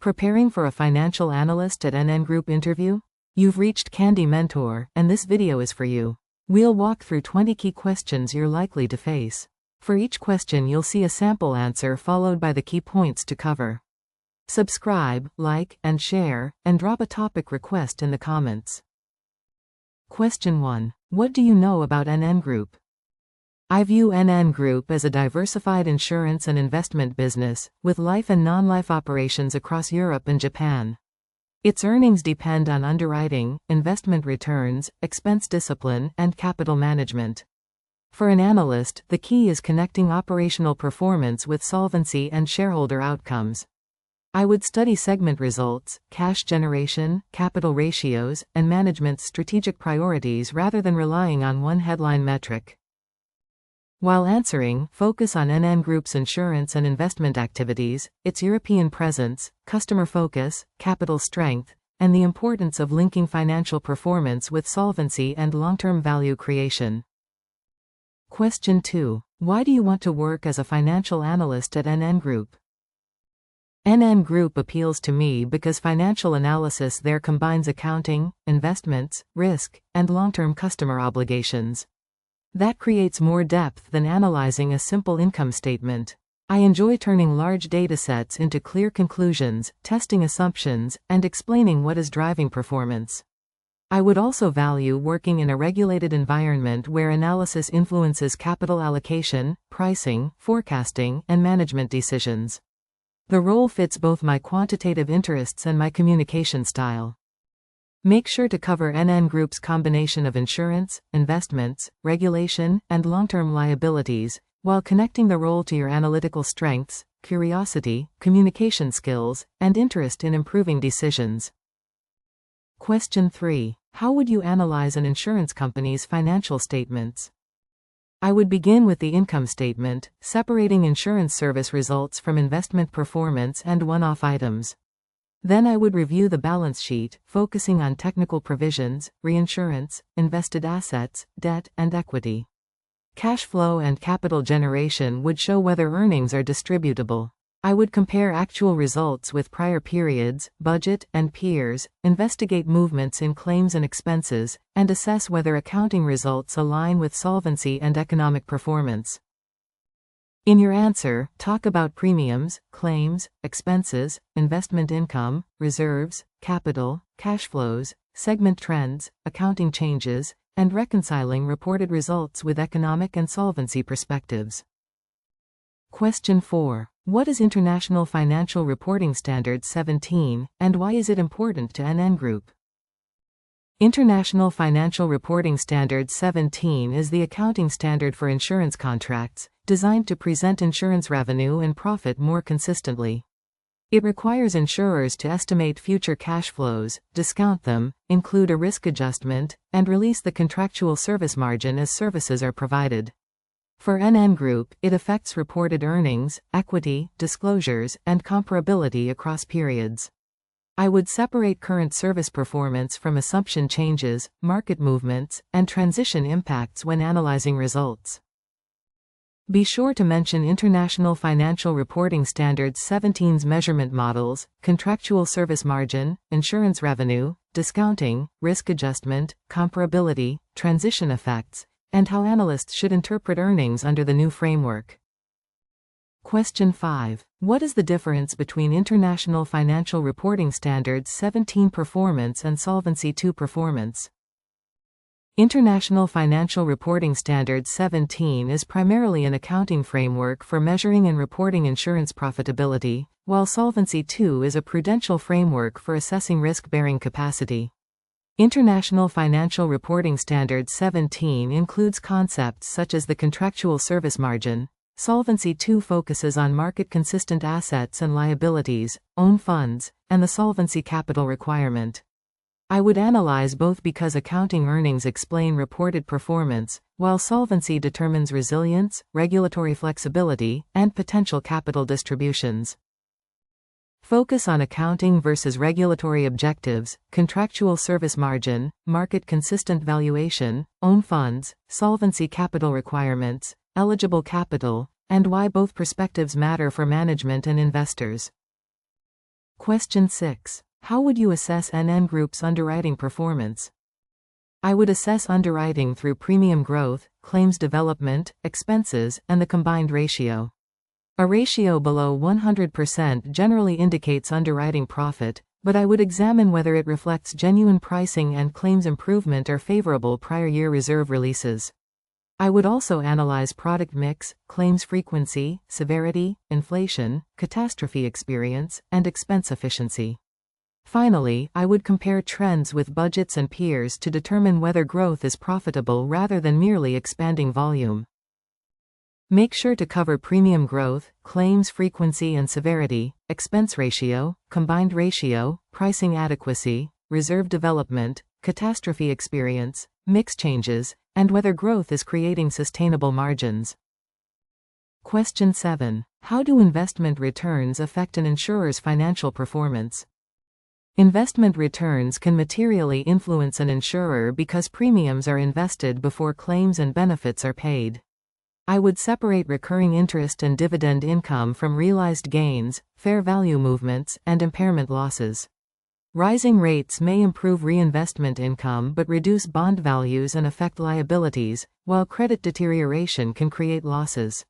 Preparing for a financial analyst at NN Group interview? You've reached Candy Mentor, and this video is for you. We'll walk through 20 key questions you're likely to face. For each question you'll see a sample answer followed by the key points to cover. Subscribe, like, and share, and drop a topic request in the comments. Question 1. What do you know about NN Group? I view NN Group as a diversified insurance and investment business, with life and non-life operations across Europe and Japan. Its earnings depend on underwriting, investment returns, expense discipline, and capital management. For an analyst, the key is connecting operational performance with solvency and shareholder outcomes. I would study segment results, cash generation, capital ratios, and management's strategic priorities rather than relying on one headline metric. While answering, focus on NN Group's insurance and investment activities, its European presence, customer focus, capital strength, and the importance of linking financial performance with solvency and long-term value creation. Question 2. Why do you want to work as a financial analyst at NN Group? NN Group appeals to me because financial analysis there combines accounting, investments, risk, and long-term customer obligations. That creates more depth than analyzing a simple income statement. I enjoy turning large datasets into clear conclusions, testing assumptions, and explaining what is driving performance. I would also value working in a regulated environment where analysis influences capital allocation, pricing, forecasting, and management decisions. The role fits both my quantitative interests and my communication style. Make sure to cover NN Group's combination of insurance, investments, regulation, and long-term liabilities, while connecting the role to your analytical strengths, curiosity, communication skills, and interest in improving decisions. Question 3. How would you analyze an insurance company's financial statements? I would begin with the income statement, separating insurance service results from investment performance and one-off items. Then I would review the balance sheet, focusing on technical provisions, reinsurance, invested assets, debt, and equity. Cash flow and capital generation would show whether earnings are distributable. I would compare actual results with prior periods, budget, and peers, investigate movements in claims and expenses, and assess whether accounting results align with solvency and economic performance. In your answer, talk about premiums, claims, expenses, investment income, reserves, capital, cash flows, segment trends, accounting changes, and reconciling reported results with economic and solvency perspectives. Question 4. What is International Financial Reporting Standard 17, and why is it important to NN Group? International Financial Reporting Standard 17 is the accounting standard for insurance contracts, designed to present insurance revenue and profit more consistently. It requires insurers to estimate future cash flows, discount them, include a risk adjustment, and release the contractual service margin as services are provided. For NN Group, it affects reported earnings, equity, disclosures, and comparability across periods. I would separate current service performance from assumption changes, market movements, and transition impacts when analyzing results. Be sure to mention International Financial Reporting Standard 17's measurement models, contractual service margin, insurance revenue, discounting, risk adjustment, comparability, transition effects, and how analysts should interpret earnings under the new framework. Question 5. What is the difference between International Financial Reporting Standards 17 performance and Solvency II performance? International Financial Reporting Standards 17 is primarily an accounting framework for measuring and reporting insurance profitability, while Solvency II is a prudential framework for assessing risk-bearing capacity. International Financial Reporting Standards 17 includes concepts such as the contractual service margin. Solvency II focuses on market-consistent assets and liabilities, own funds, and the solvency capital requirement. I would analyze both because accounting earnings explain reported performance, while solvency determines resilience, regulatory flexibility, and potential capital distributions. Focus on accounting versus regulatory objectives, contractual service margin, market-consistent valuation, own funds, solvency capital requirements, eligible capital, and why both perspectives matter for management and investors. Question 6. How would you assess NN Group's underwriting performance? I would assess underwriting through premium growth, claims development, expenses, and the combined ratio. A ratio below 100% generally indicates underwriting profit, but I would examine whether it reflects genuine pricing and claims improvement or favorable prior year reserve releases. I would also analyze product mix, claims frequency, severity, inflation, catastrophe experience, and expense efficiency. Finally, I would compare trends with budgets and peers to determine whether growth is profitable rather than merely expanding volume. Make sure to cover premium growth, claims frequency and severity, expense ratio, combined ratio, pricing adequacy, reserve development, catastrophe experience, mix changes, and whether growth is creating sustainable margins. Question 7. How do investment returns affect an insurer's financial performance? Investment returns can materially influence an insurer because premiums are invested before claims and benefits are paid. I would separate recurring interest and dividend income from realized gains, fair value movements, and impairment losses. Rising rates may improve reinvestment income but reduce bond values and affect liabilities, while credit deterioration can create losses.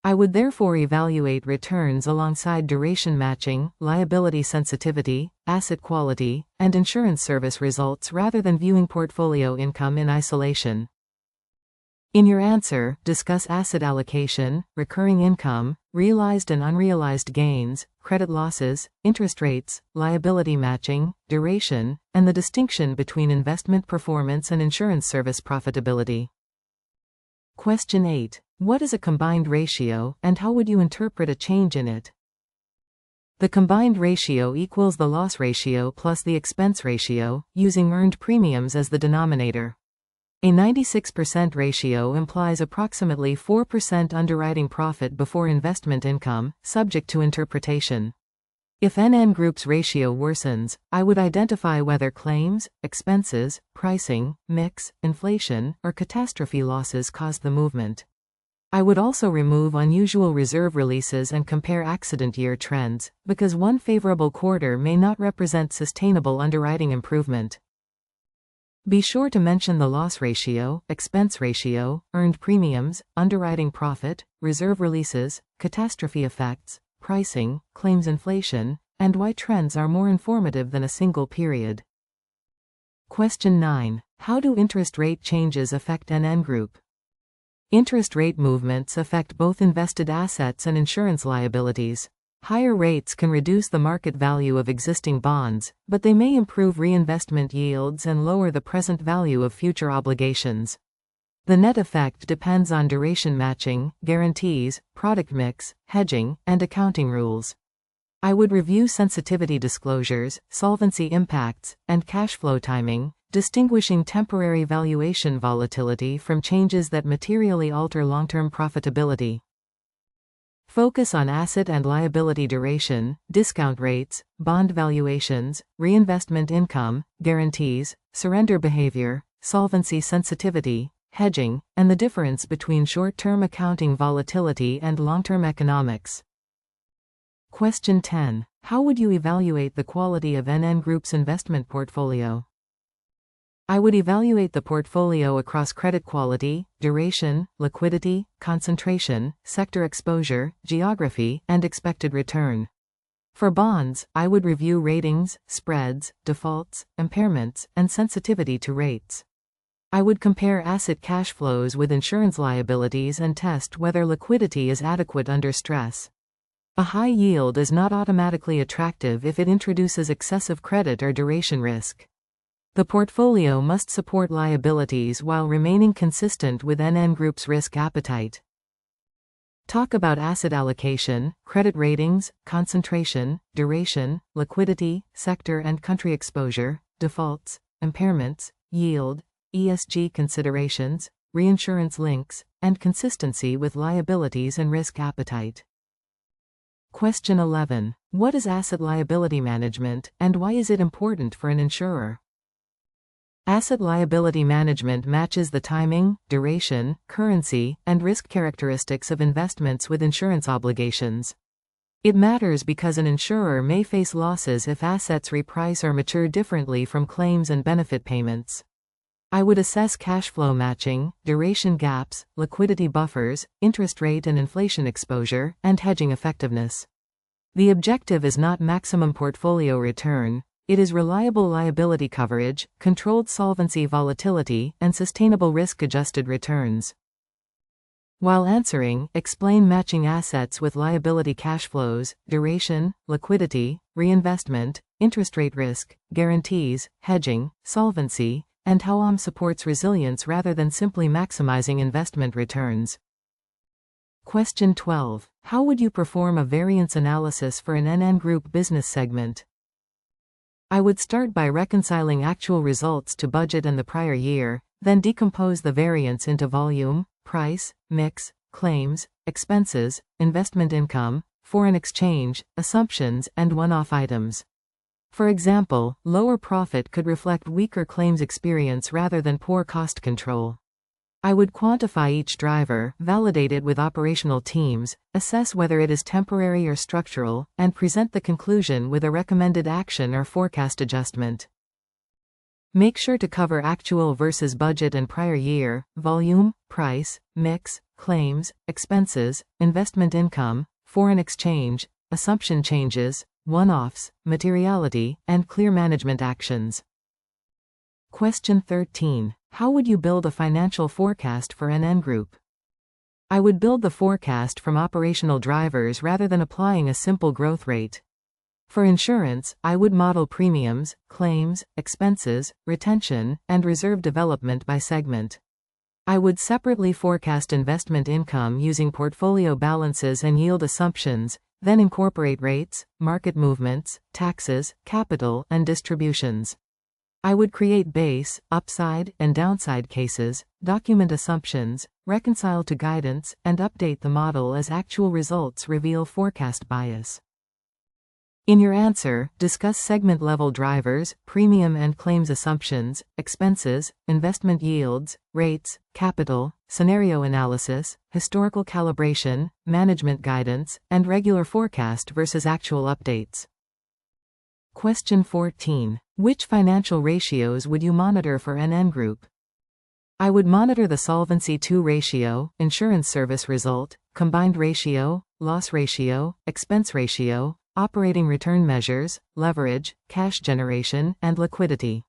I would therefore evaluate returns alongside duration matching, liability sensitivity, asset quality, and insurance service results rather than viewing portfolio income in isolation. In your answer, discuss asset allocation, recurring income, realized and unrealized gains, credit losses, interest rates, liability matching, duration, and the distinction between investment performance and insurance service profitability. Question 8. What is a combined ratio, and how would you interpret a change in it? The combined ratio equals the loss ratio plus the expense ratio, using earned premiums as the denominator. A 96% ratio implies approximately 4% underwriting profit before investment income, subject to interpretation. If NN Group's ratio worsens, I would identify whether claims, expenses, pricing, mix, inflation, or catastrophe losses caused the movement. I would also remove unusual reserve releases and compare accident year trends, because one favorable quarter may not represent sustainable underwriting improvement. Be sure to mention the loss ratio, expense ratio, earned premiums, underwriting profit, reserve releases, catastrophe effects, pricing, claims inflation, and why trends are more informative than a single period. Question 9. How do interest rate changes affect NN Group? Interest rate movements affect both invested assets and insurance liabilities. Higher rates can reduce the market value of existing bonds, but they may improve reinvestment yields and lower the present value of future obligations. The net effect depends on duration matching, guarantees, product mix, hedging, and accounting rules. I would review sensitivity disclosures, solvency impacts, and cash flow timing, distinguishing temporary valuation volatility from changes that materially alter long-term profitability. Focus on asset and liability duration, discount rates, bond valuations, reinvestment income, guarantees, surrender behavior, solvency sensitivity, hedging, and the difference between short-term accounting volatility and long-term economics. Question 10. How would you evaluate the quality of NN Group's investment portfolio? I would evaluate the portfolio across credit quality, duration, liquidity, concentration, sector exposure, geography, and expected return. For bonds, I would review ratings, spreads, defaults, impairments, and sensitivity to rates. I would compare asset cash flows with insurance liabilities and test whether liquidity is adequate under stress. A high yield is not automatically attractive if it introduces excessive credit or duration risk. The portfolio must support liabilities while remaining consistent with NN Group's risk appetite. Talk about asset allocation, credit ratings, concentration, duration, liquidity, sector and country exposure, defaults, impairments, yield, ESG considerations, reinsurance links, and consistency with liabilities and risk appetite. Question 11. What is asset liability management, and why is it important for an insurer? Asset liability management matches the timing, duration, currency, and risk characteristics of investments with insurance obligations. It matters because an insurer may face losses if assets reprice or mature differently from claims and benefit payments. I would assess cash flow matching, duration gaps, liquidity buffers, interest rate and inflation exposure, and hedging effectiveness. The objective is not maximum portfolio return, it is reliable liability coverage, controlled solvency volatility, and sustainable risk-adjusted returns. While answering, explain matching assets with liability cash flows, duration, liquidity, reinvestment, interest rate risk, guarantees, hedging, solvency, and how OM supports resilience rather than simply maximizing investment returns. Question 12. How would you perform a variance analysis for an NN Group business segment? I would start by reconciling actual results to budget and the prior year, then decompose the variance into volume, price, mix, claims, expenses, investment income, foreign exchange, assumptions, and one-off items. For example, lower profit could reflect weaker claims experience rather than poor cost control. I would quantify each driver, validate it with operational teams, assess whether it is temporary or structural, and present the conclusion with a recommended action or forecast adjustment. Make sure to cover actual versus budget and prior year, volume, price, mix, claims, expenses, investment income, foreign exchange, assumption changes, one-offs, materiality, and clear management actions. Question 13. How would you build a financial forecast for NN Group? I would build the forecast from operational drivers rather than applying a simple growth rate. For insurance, I would model premiums, claims, expenses, retention, and reserve development by segment. I would separately forecast investment income using portfolio balances and yield assumptions, then incorporate rates, market movements, taxes, capital, and distributions. I would create base, upside, and downside cases, document assumptions, reconcile to guidance, and update the model as actual results reveal forecast bias. In your answer, discuss segment-level drivers, premium and claims assumptions, expenses, investment yields, rates, capital, scenario analysis, historical calibration, management guidance, and regular forecast versus actual updates. Question 14. Which financial ratios would you monitor for NN Group? I would monitor the Solvency II ratio, insurance service result, combined ratio, loss ratio, expense ratio, operating return measures, leverage, cash generation, and liquidity.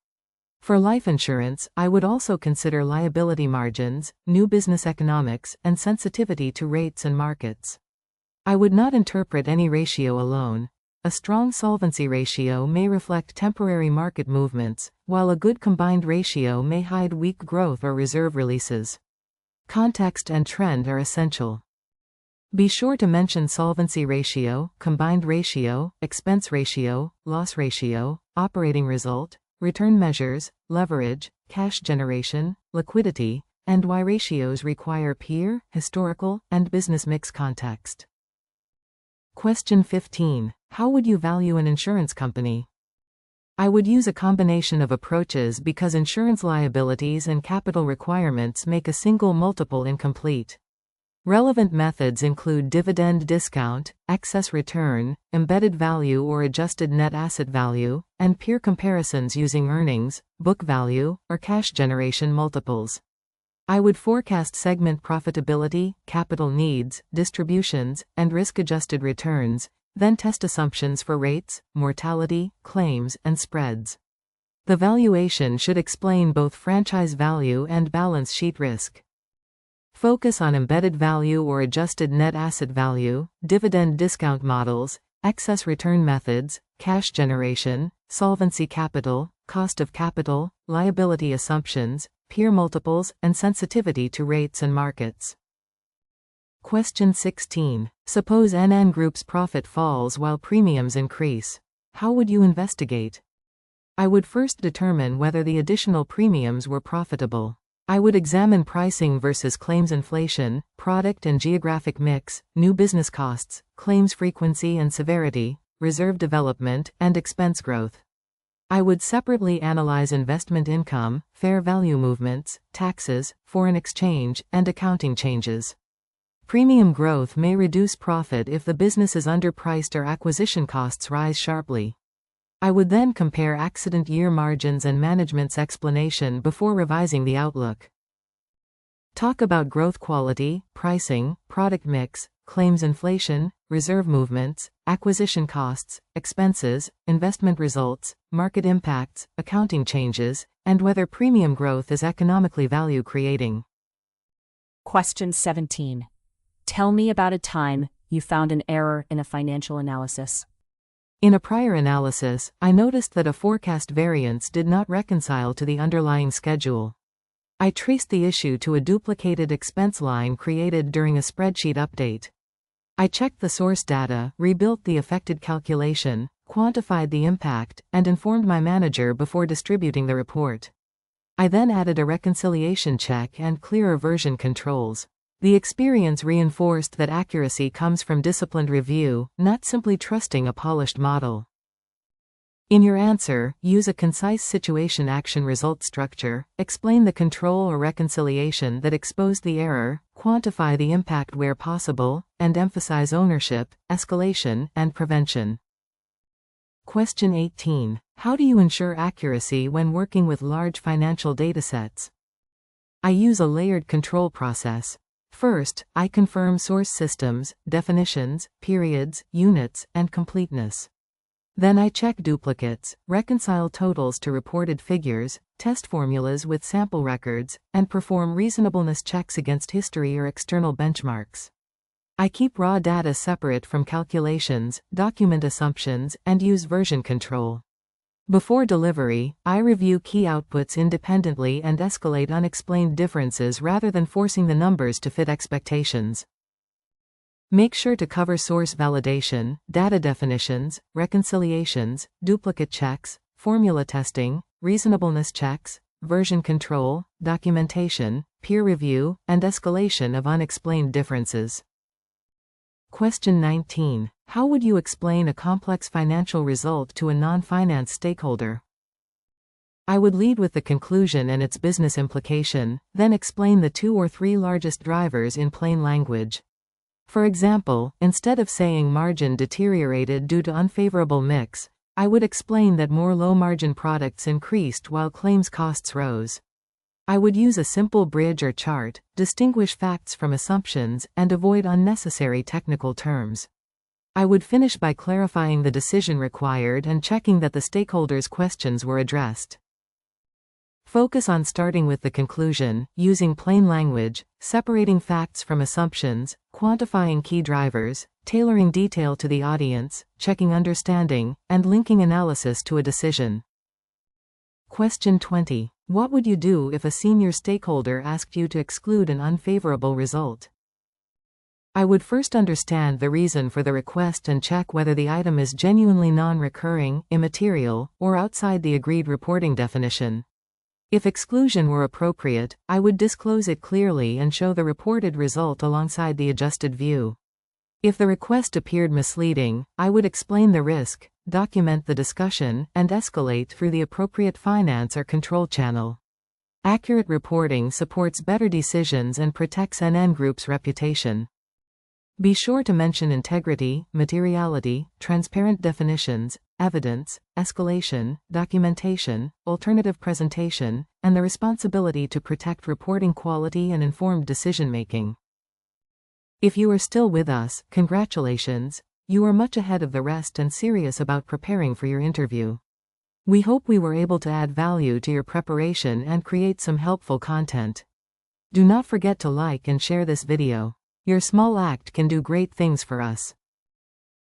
For life insurance, I would also consider liability margins, new business economics, and sensitivity to rates and markets. I would not interpret any ratio alone. A strong solvency ratio may reflect temporary market movements, while a good combined ratio may hide weak growth or reserve releases. Context and trend are essential. Be sure to mention solvency ratio, combined ratio, expense ratio, loss ratio, operating result, return measures, leverage, cash generation, liquidity, and why ratios require peer, historical, and business mix context. Question 15. How would you value an insurance company? I would use a combination of approaches because insurance liabilities and capital requirements make a single multiple incomplete. Relevant methods include dividend discount, excess return, embedded value or adjusted net asset value, and peer comparisons using earnings, book value, or cash generation multiples. I would forecast segment profitability, capital needs, distributions, and risk-adjusted returns, then test assumptions for rates, mortality, claims, and spreads. The valuation should explain both franchise value and balance sheet risk. Focus on embedded value or adjusted net asset value, dividend discount models, excess return methods, cash generation, solvency capital, cost of capital, liability assumptions, peer multiples, and sensitivity to rates and markets. Question 16. Suppose NN Group's profit falls while premiums increase. How would you investigate? I would first determine whether the additional premiums were profitable. I would examine pricing versus claims inflation, product and geographic mix, new business costs, claims frequency and severity, reserve development, and expense growth. I would separately analyze investment income, fair value movements, taxes, foreign exchange, and accounting changes. Premium growth may reduce profit if the business is underpriced or acquisition costs rise sharply. I would then compare accident year margins and management's explanation before revising the outlook. Talk about growth quality, pricing, product mix, claims inflation, reserve movements, acquisition costs, expenses, investment results, market impacts, accounting changes, and whether premium growth is economically value-creating. Question 17. Tell me about a time you found an error in a financial analysis. In a prior analysis, I noticed that a forecast variance did not reconcile to the underlying schedule. I traced the issue to a duplicated expense line created during a spreadsheet update. I checked the source data, rebuilt the affected calculation, quantified the impact, and informed my manager before distributing the report. I then added a reconciliation check and clearer version controls. The experience reinforced that accuracy comes from disciplined review, not simply trusting a polished model. In your answer, use a concise situation action result structure, explain the control or reconciliation that exposed the error, quantify the impact where possible, and emphasize ownership, escalation, and prevention. Question 18. How do you ensure accuracy when working with large financial datasets? I use a layered control process. First, I confirm source systems, definitions, periods, units, and completeness. Then I check duplicates, reconcile totals to reported figures, test formulas with sample records, and perform reasonableness checks against history or external benchmarks. I keep raw data separate from calculations, document assumptions, and use version control. Before delivery, I review key outputs independently and escalate unexplained differences rather than forcing the numbers to fit expectations. Make sure to cover source validation, data definitions, reconciliations, duplicate checks, formula testing, reasonableness checks, version control, documentation, peer review, and escalation of unexplained differences. Question 19. How would you explain a complex financial result to a non-finance stakeholder? I would lead with the conclusion and its business implication, then explain the 2 or 3 largest drivers in plain language. For example, instead of saying margin deteriorated due to unfavorable mix, I would explain that more low-margin products increased while claims costs rose. I would use a simple bridge or chart, distinguish facts from assumptions, and avoid unnecessary technical terms. I would finish by clarifying the decision required and checking that the stakeholders' questions were addressed. Focus on starting with the conclusion, using plain language, separating facts from assumptions, quantifying key drivers, tailoring detail to the audience, checking understanding, and linking analysis to a decision. Question 20. What would you do if a senior stakeholder asked you to exclude an unfavorable result? I would first understand the reason for the request and check whether the item is genuinely non-recurring, immaterial, or outside the agreed reporting definition. If exclusion were appropriate, I would disclose it clearly and show the reported result alongside the adjusted view. If the request appeared misleading, I would explain the risk, document the discussion, and escalate through the appropriate finance or control channel. Accurate reporting supports better decisions and protects NN Group's reputation. Be sure to mention integrity, materiality, transparent definitions, evidence, escalation, documentation, alternative presentation, and the responsibility to protect reporting quality and informed decision-making. If you are still with us, congratulations, you are much ahead of the rest and serious about preparing for your interview. We hope we were able to add value to your preparation and create some helpful content. Do not forget to like and share this video. Your small act can do great things for us.